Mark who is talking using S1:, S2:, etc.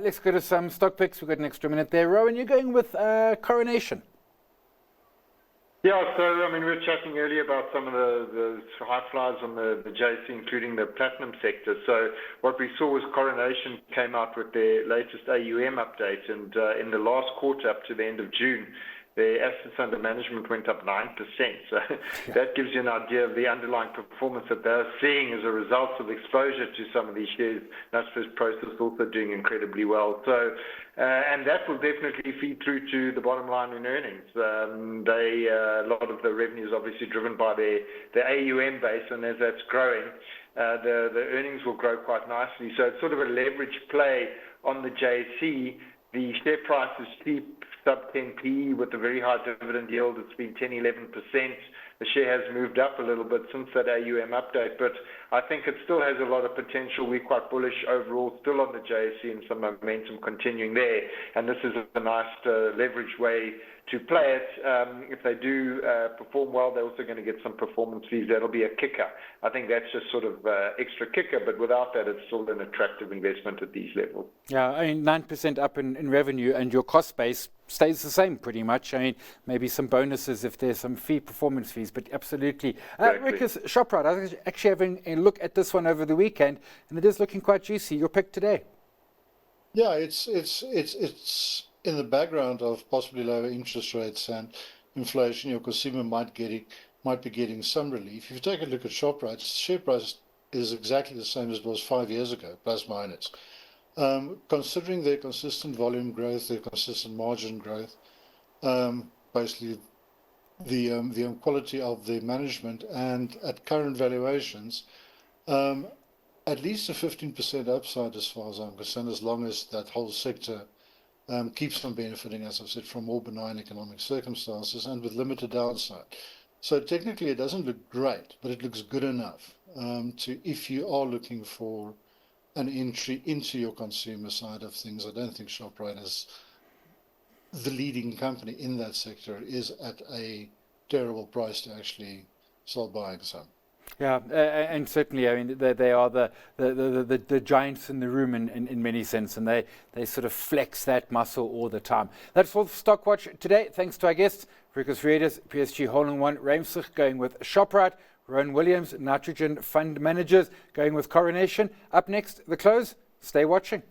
S1: Let's go to some stock picks. We've got an extra minute there. Rowan, you're going with Coronation.
S2: Yeah, so I mean, we were chatting earlier about some of the high flyers on the JC, including the platinum sector. So what we saw was Coronation came out with their latest AUM update, and in the last quarter up to the end of June, their assets under management went up 9%. So that gives you an idea of the underlying performance that they're seeing as a result of exposure to some of these shares. Naspers Process also doing incredibly well. So, and that will definitely feed through to the bottom line in earnings. A lot of the revenue is obviously driven by the AUM base, and as that's growing, the earnings will grow quite nicely. So it's sort of a leverage play on the JSE. The share price is cheap, sub 10p with a very high dividend yield. It's been 10-11%. The share has moved up a little bit since that AUM update, but I think it still has a lot of potential. We're quite bullish overall still on the JSE and some momentum continuing there. And this is a nice leverage way to play it. If they do perform well, they're also going to get some performance fees. That'll be a kicker. I think that's just sort of extra kicker, but without that, it's still an attractive investment at these levels.
S1: Yeah, I mean, 9% up in revenue, and your cost base stays the same pretty much. I mean, maybe some bonuses if there's some performance fees, but absolutely.
S2: Exactly.
S1: Ricus, Shoprite, I was actually having a look at this one over the weekend, and it is looking quite juicy. Your pick today?
S3: Yeah, it's in the background of possibly lower interest rates and inflation. Your consumer might be getting some relief. If you take a look at Shoprite's share price is exactly the same as it was 5 years ago, plus minus. Considering their consistent volume growth, their consistent margin growth, basically the quality of the management, and at current valuations, at least a 15% upside as far as I'm concerned, as long as that whole sector keeps on benefiting, as I've said, from more benign economic circumstances and with limited downside. So technically it doesn't look great, but it looks good enough if you are looking for an entry into your consumer side of things. I don't think Shoprite, as the leading company in that sector, is at a terrible price to actually start buying some.
S1: Yeah, and certainly, I mean, they are the giants in the room in many sense, and they sort of flex that muscle all the time. That's all for Stock Watch today. Thanks to our guests, Ricus Reeders, PSG Hole and One Ruimsig, going with Shoprite, Rowan Williams, Nitrogen Fund Managers, going with Coronation. Up next, the close. Stay watching.